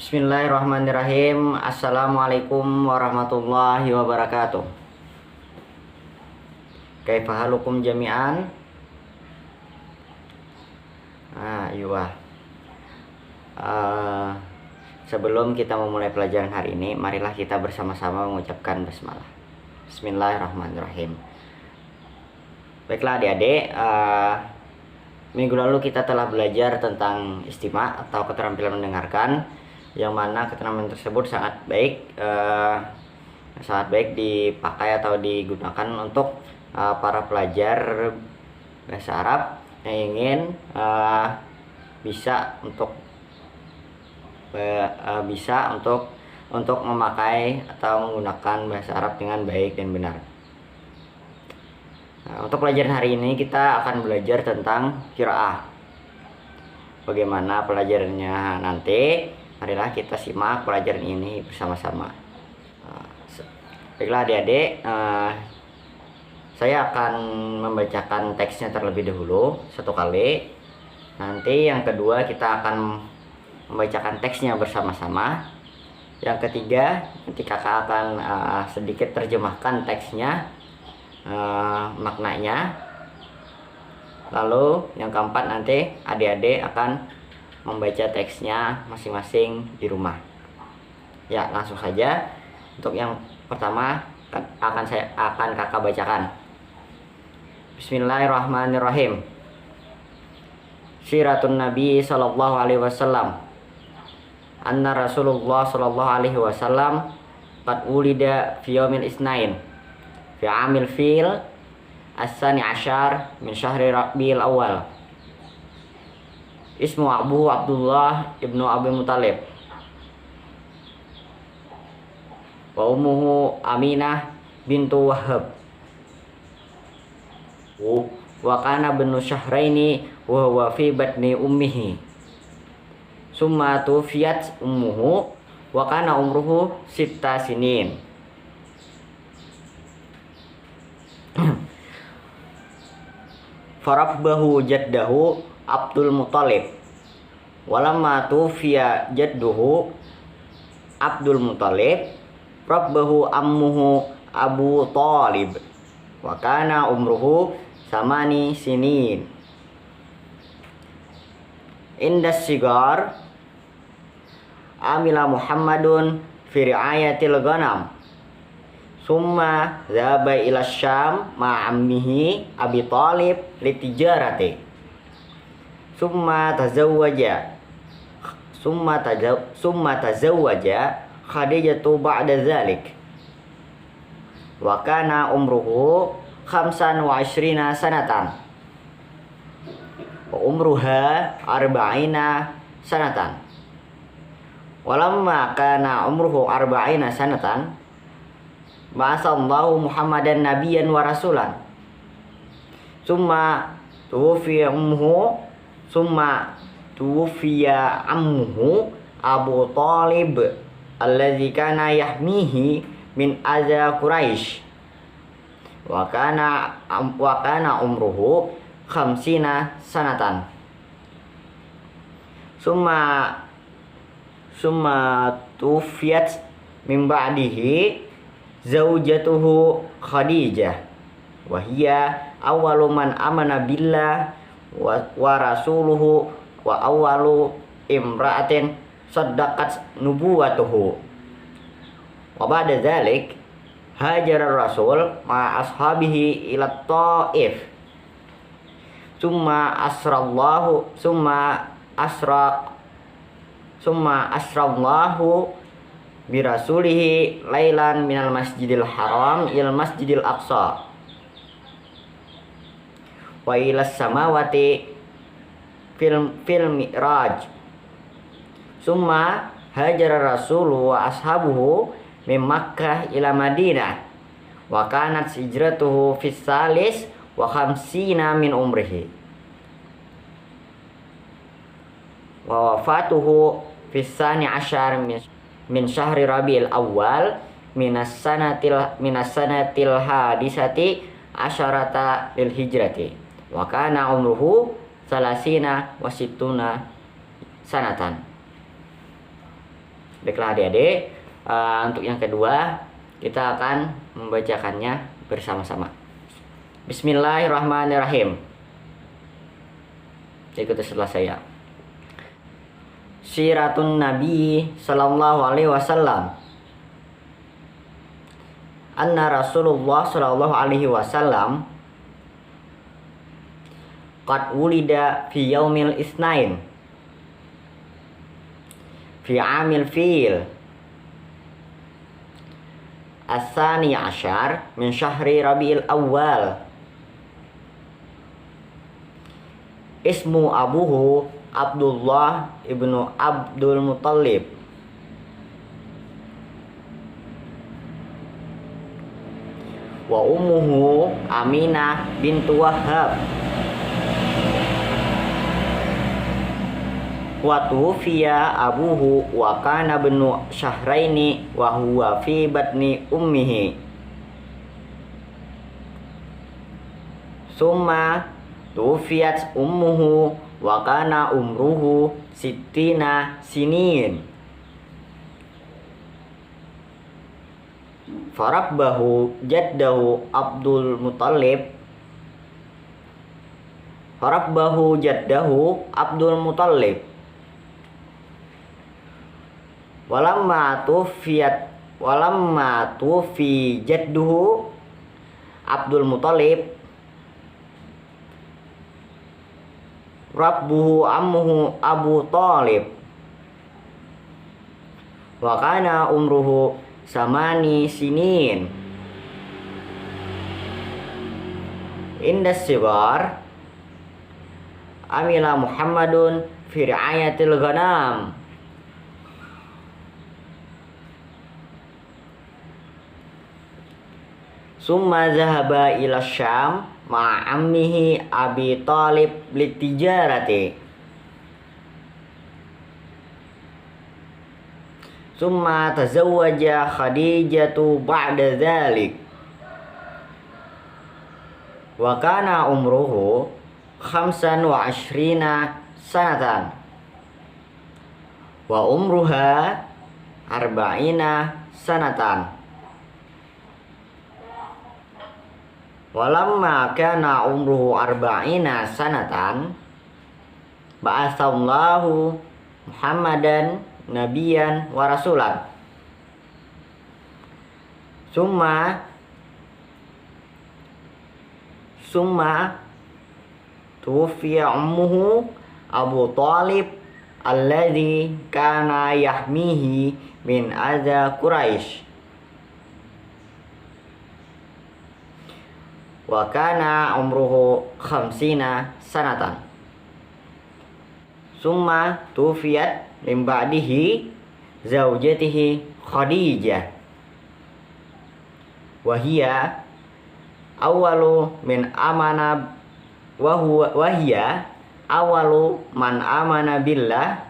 Bismillahirrahmanirrahim. Assalamualaikum warahmatullahi wabarakatuh. Kaifa halukum jami'an? Iya. Sebelum kita memulai pelajaran hari ini, marilah kita bersama-sama mengucapkan basmalah. Bismillahirrahmanirrahim. Baiklah adik-adik, minggu lalu kita telah belajar tentang istima' atau keterampilan mendengarkan, yang mana keterampilan tersebut sangat baik dipakai atau digunakan untuk para pelajar bahasa Arab yang ingin bisa untuk memakai atau menggunakan bahasa Arab dengan baik dan benar. Untuk pelajaran hari ini kita akan belajar tentang qiraah. Bagaimana pelajarannya nanti? Marilah kita simak pelajaran ini bersama-sama. Baiklah adik-adik, saya akan membacakan teksnya terlebih dahulu satu kali. Nanti yang kedua kita akan membacakan teksnya bersama-sama. Yang ketiga nanti kakak akan sedikit terjemahkan teksnya, maknanya. Lalu yang keempat nanti adik-adik akan membaca teksnya masing-masing di rumah. Ya, langsung saja. Untuk yang pertama akan kakak bacakan. Bismillahirrahmanirrahim. Siratun Nabi sallallahu alaihi wasallam. Anna Rasulullah sallallahu alaihi wasallam qad ulida fi yaumil isnain fi amil fil as-sani asyar min syahri Rabiul Awal. Ismu Abu Abdullah ibnu Abi Muthalib wa ummuhu Aminah bintu Wahab wa kana benu syahraini wa huwa fi batni ummihi summa tufiyat ummuhu wa kana umruhu 6 sinin. Farabbahu jaddahu Abdul Muthalib walamma tufiya jadduhu Abdul Muthalib rabbahu ammuhu Abu Talib wa kana umruhu 8 sinin. Indas sigar amila Muhammadun fi riayatil ghanam summa dhaba ila Syam ma'ammihi Abi Talib litijarati summa tazawwaja Khadijatu ba'da dzalik wa kana umruhu 25 sanatan wa umruha 40 sanatan. Walamma kana umruhu 40 sanatan ba'atsallahu Muhammadan nabiyyan wa rasulan summa tuwfiya ammuhu Abu Talib alladzi kana yahmihi min adza Quraisy wa kana umruhu 50 sanatan. Summa tufiyat min ba'dihi zaujatuhu Khadijah wa hiya awwalu man amana billah wa rasuluhu wa awwalu imra'atin saddaqat nubuwatuhu. Wa ba'da dzalik hajara rasul ma ashabihi ila Taif summa asrallahu bi rasulihi lailan minal masjidil haram ilal masjidil aqsa wa ilas samawati fil mi'raj summa hajara rasulu wa ashabuhu min Makkah ila Madinah wa kanat hijratuhu fis salis wa 50 min umrihi wa wafatuhu fis sani asyar min syahri Rabiul Awal minas sanatil hadisati asyarata lil hijrati wa kana umruhu 30 wa 60 sanatan. Baiklah adik-adik, untuk yang kedua kita akan membacakannya bersama-sama. Bismillahirrahmanirrahim. Ikuti setelah saya. Siratun Nabi sallallahu alaihi wasallam. Anna Rasulullah sallallahu alaihi wasallam qad wulida fi yaumil isnain fi amil fil as-sani asyar min syahri Rabiul Awwal. Ismu abuhu Abdullah ibnu Abdul Muttalib. Wa ummuhu Aminah bintu Wahhab. Wa tufiya abuhu wa kana ibnu syahraini wa huwa fi batni ummihi. Summa tufiyat ummuhu wa kana umruhu sittina sinin. Farabbahu jaddahu Abdul Muttalib. Farabbahu jaddahu Abdul Muttalib. Walamma tufi jadduhu Abdul Muttalib, rabbuhu ammuhu Abu Talib. Wa kana umruhu samani sinin. Indas sigar amila Muhammadun fi ri'ayatil ghanam. Summa zahaba ila Syam ma'ammihi Abi Talib litijarati. Summa tazawwaja Khadijatu ba'da dzalik. Wa kana umruhu 25 sanatan. Wa umruha 40 sanatan. Walamma kana umruhu 40 sanatan ba'atsallahu Muhammadan nabiyan wa rasulan. Summa tufiya ummuhu Abu Talib alladhi kana yahmihi min adza Quraisy. Wa kana umruhu 50 sanatan. Summa tufiyat min ba'dihi zaujatihi Khadijah. Wa hiya awwalu min amana wa hiya awwalu man amana billah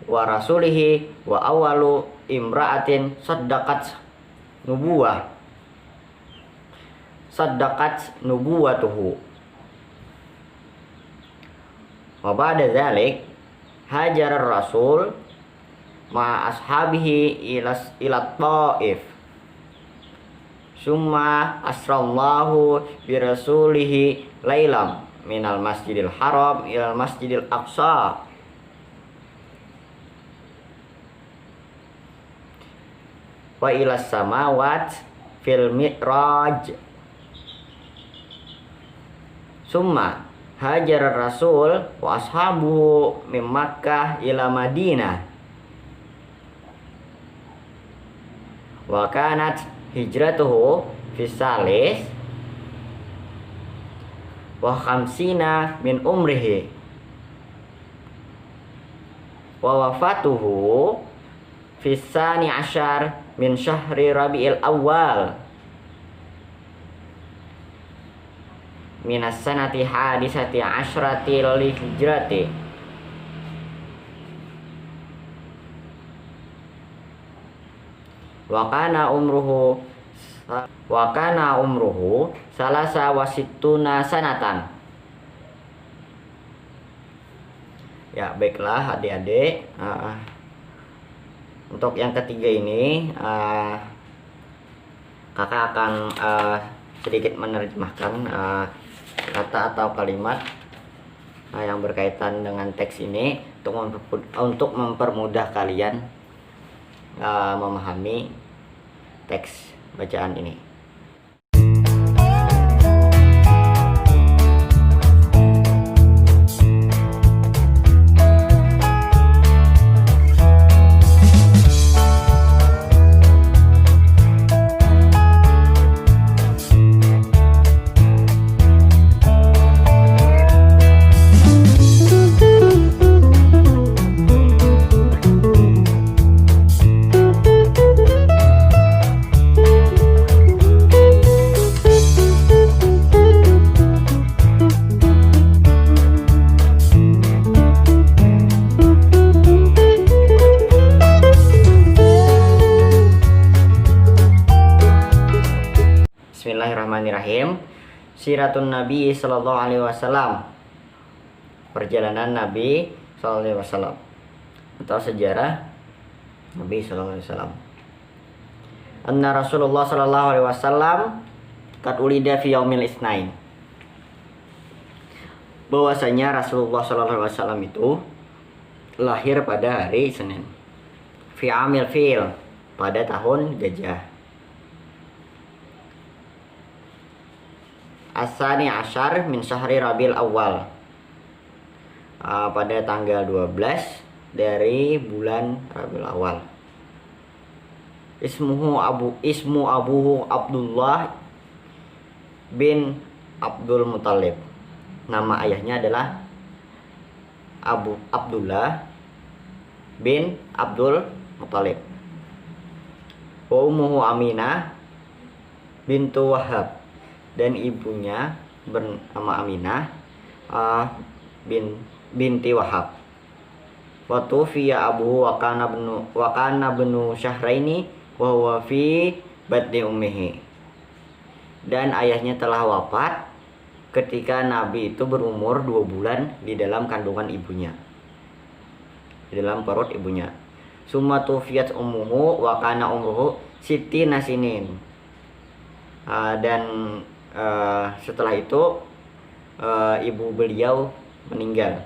wa rasulihi wa awwalu imra'atin saddaqat nubuwatuhu. Wa ba'da dzalik hajar rasul ma ashabihi ila Taif. Summa asrallahu bi rasulihi lailam minal masjidil haram ilal masjidil aqsa. Wa ila samawat fil mi'raj. Summa hajar rasul wa ashabuhu min Makkah ila Madinah. Wa kanat hijratuhu fi salis wa khamsina min umrihi. Wa wafatuhu fi sani asyar min syahri Rabiul Awwal minas sanati hadisati asyrati li hijrati. Wa kana umruhu salasa wasittuna sanatan. Ya baiklah adik-adik, Untuk yang ketiga ini kakak akan sedikit menerjemahkan kata atau kalimat yang berkaitan dengan teks ini untuk mempermudah kalian memahami teks bacaan ini. Bismillahirrahmanirrahim. Siratun Nabi Sallallahu Alaihi Wasallam, perjalanan Nabi Sallallahu Alaihi Wasallam atau sejarah Nabi Sallallahu Alaihi Wasallam. Anna Rasulullah Sallallahu Alaihi Wasallam qad ulida fi yaumil isnain. Bahwasanya Rasulullah Sallallahu Alaihi Wasallam itu lahir pada hari Senin. Fi amil fil, pada tahun gajah. Asani Asyar min syahri Rabiul Awal, pada tanggal 12 dari bulan Rabiul Awal. Ismu abuhu Abdullah bin Abdul Muthalib. Nama ayahnya adalah Abdullah bin Abdul Muthalib. Wa ummuhu Aminah bintu Wahab, dan ibunya bernama Aminah binti Wahab. Wa tufiya abuhu wa kana benu syahraini wa huwa fi batni ummihi. Dan ayahnya telah wafat ketika Nabi itu berumur 2 bulan di dalam kandungan ibunya, di dalam perut ibunya. Summa tufiyat ummuhu wa kana umruhu sittina sinin. Dan setelah itu ibu beliau meninggal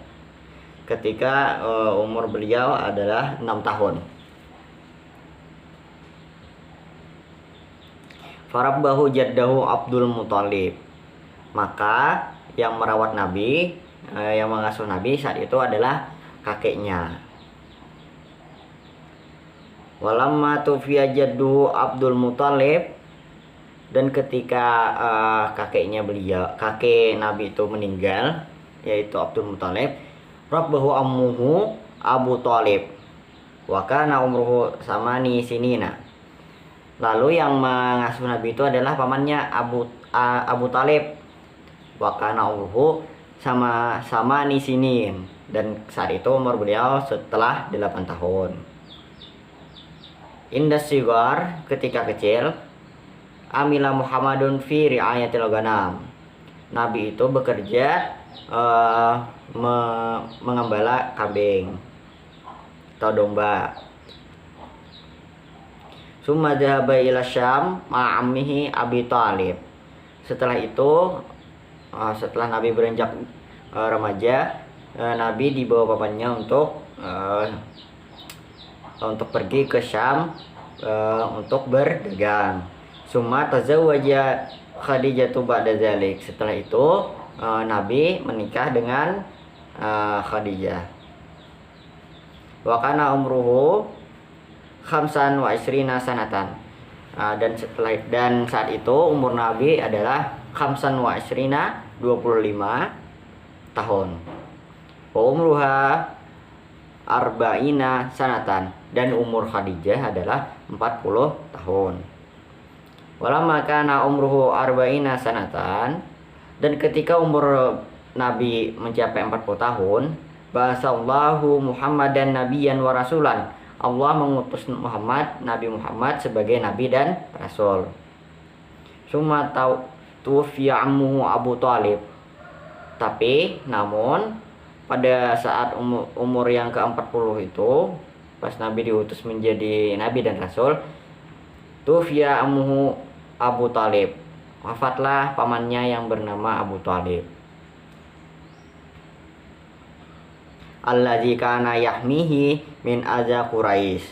ketika umur beliau adalah 6 tahun. Farabbahu jaddahu Abdul Muthalib. Maka yang merawat Nabi, yang mengasuh Nabi saat itu adalah kakeknya. Walamma tufiya jadduhu Abdul Muthalib, dan ketika kakek Nabi itu meninggal, yaitu Abdul Muthalib, rabbahu ammuhu Abu Thalib wa kana umruhu samani sinina. Lalu yang mengasuh Nabi itu adalah pamannya Abu Thalib, wa kana umruhu samani sinin, dan saat itu umur beliau setelah 8 tahun. Indas sigar, ketika kecil, amila Muhammadun fi ri'ayatil ghanam. Nabi itu bekerja mengembala kambing atau domba. Summa dhahaba ila Syam ma'ammihi Abi Thalib. Setelah itu, setelah Nabi beranjak remaja, Nabi dibawa bapaknya untuk pergi ke Syam untuk berdagang. Summa tazawwaja Khadijah ba'da dzalik. Setelah itu Nabi menikah dengan Khadijah. Wa kana umruhu 25 sanatan. Dan saat itu umur Nabi adalah 25 tahun. Wa umruha arba'ina sanatan, dan umur Khadijah adalah 40 tahun. Walamma kana umruhu arba'ina sanatan, dan ketika umur Nabi mencapai 40 tahun, ba'asallahu Muhammadan nabiyyan wa rasulan. Allah mengutus Nabi Muhammad sebagai nabi dan rasul. Summa tuwfiya ammuhu Abu Thalib. Tapi namun pada saat umur yang ke-40 itu, pas Nabi diutus menjadi Nabi dan Rasul, tufiya amuhu Abu Talib, wafatlah pamannya yang bernama Abu Talib, alladzi kana yahmihi min adza Quraisy,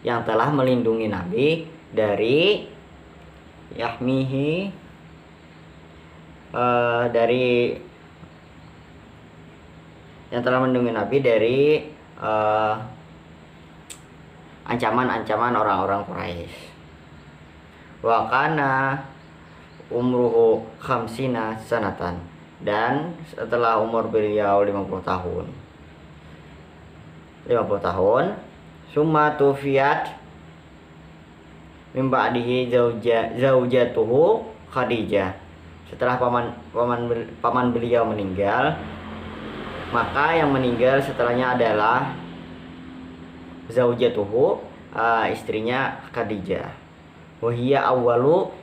yang telah melindungi Nabi dari yahmihi dari yang telah melindungi Nabi dari ancaman-ancaman orang-orang Quraisy. Wa kana umruhu khamsina sanatan, dan setelah umur beliau 50 tahun summa tufiyat min ba'dihi zaujatuhu Khadijah, setelah paman beliau meninggal, maka yang meninggal setelahnya adalah zaujatuhu, istrinya Khadijah. Wahia awwalu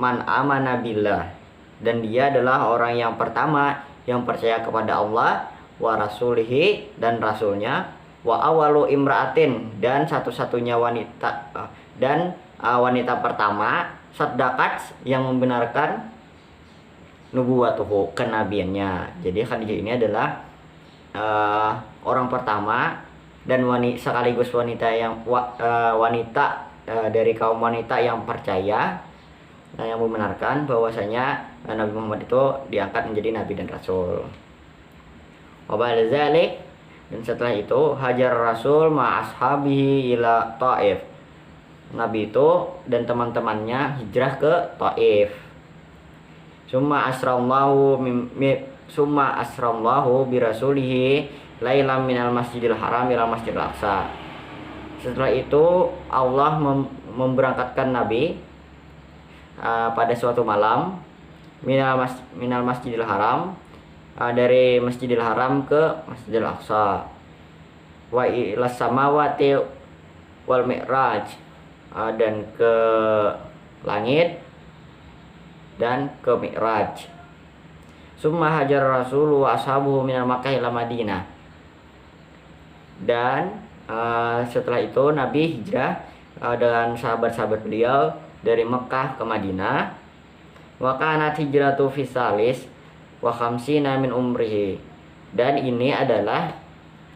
man amana billah, dan dia adalah orang yang pertama yang percaya kepada Allah, wa rasulihi, dan rasulnya, wa awalu imraatin, dan satu-satunya wanita wanita pertama, sadaqat, yang membenarkan nubuwatuhu, kenabiannya. Jadi Khadijah ini adalah orang pertama dan sekaligus wanita yang dari kaum wanita yang percaya yang membenarkan bahwasanya Nabi Muhammad itu diangkat menjadi nabi dan rasul. Wa ba'da dzalik, dan setelah itu hajar Rasul ma ashabihi ila Taif, Nabi itu dan teman-temannya hijrah ke Taif. Summa asrallahu bi rasulihi lailam minal masjidil haram ila masjidil aqsa. Setelah itu Allah memberangkatkan Nabi pada suatu malam minal masjidil haram, dari Masjidil Haram ke Masjidil Aqsa, wa ilas samawati wal mi'raj, dan ke langit dan ke mi'raj. Summa hajar Rasul wa ashabuhu minal Makkah ila Madinah, dan setelah itu Nabi hijrah dan sahabat-sahabat beliau dari Mekah ke Madinah. Wa kanat hijratu fi salis wa khamsina min umrihi, dan ini adalah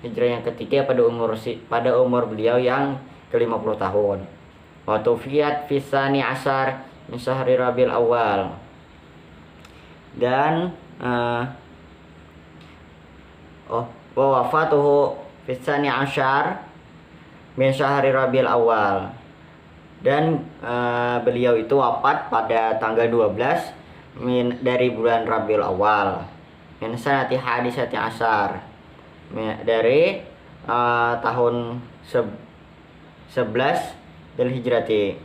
hijrah yang ketiga pada umur beliau yang ke-50 tahun. Wa tufiyat fi tsani asyar min syahri Rabiul Awal, dan wa wafatuhu fi tsani asyar min syahri Rabiul Awal, dan beliau itu wafat pada tanggal 12 dari bulan Rabiul Awal, min sanati hadisati asyar, dari tahun 11 dari hijrati,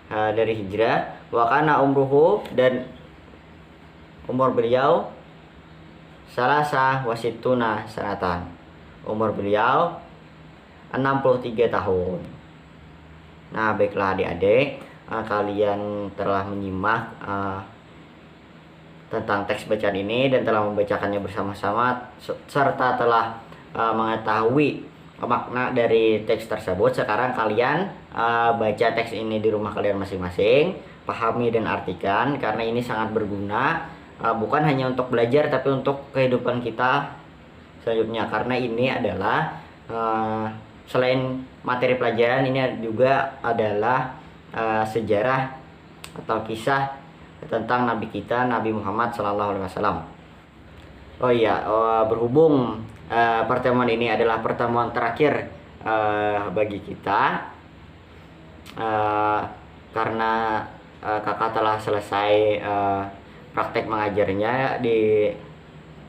dari hijrah. Wa kana umruhu, dan umur beliau salasa wasituna sanatan, umur beliau 63 tahun. Nah, baiklah adik-adik, kalian telah menyimak tentang teks bacaan ini dan telah membacakannya bersama-sama, serta telah mengetahui makna dari teks tersebut. Sekarang kalian baca teks ini di rumah kalian masing-masing, pahami dan artikan, karena ini sangat berguna, bukan hanya untuk belajar tapi untuk kehidupan kita selanjutnya. Karena ini adalah selain materi pelajaran, ini juga adalah sejarah atau kisah tentang Nabi kita, Nabi Muhammad SAW. Oh iya, berhubung pertemuan ini adalah pertemuan terakhir bagi kita, karena kakak telah selesai praktek mengajarnya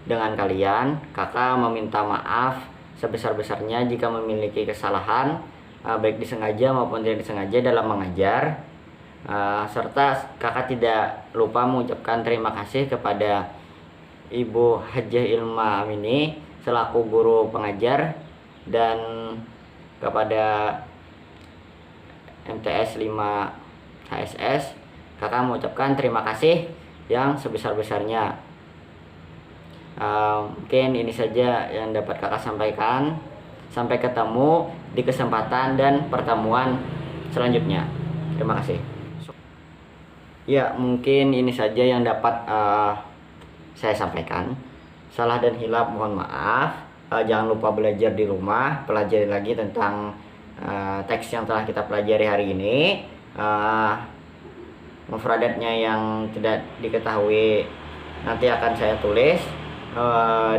dengan kalian. Kakak meminta maaf sebesar-besarnya jika memiliki kesalahan, baik disengaja maupun tidak disengaja dalam mengajar, serta kakak tidak lupa mengucapkan terima kasih kepada Ibu Hajjah Ilma Amini selaku guru pengajar, dan kepada MTS 5 HSS kakak mengucapkan terima kasih yang sebesar-besarnya. Mungkin ini saja yang dapat kakak sampaikan. Sampai ketemu di kesempatan dan pertemuan selanjutnya. Terima kasih. Ya, mungkin ini saja yang dapat saya sampaikan. Salah dan hilaf mohon maaf. Jangan lupa belajar di rumah, pelajari lagi tentang teks yang telah kita pelajari hari ini. Mufradatnya yang tidak diketahui nanti akan saya tulis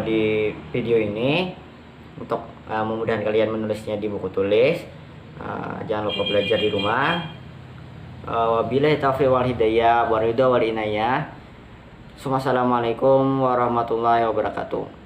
di video ini untuk memudahkan kalian menulisnya di buku tulis. Jangan lupa belajar di rumah. Wabillahi taufiq wal hidayah wa ridha wal inayah. Assalamualaikum warahmatullahi wabarakatuh.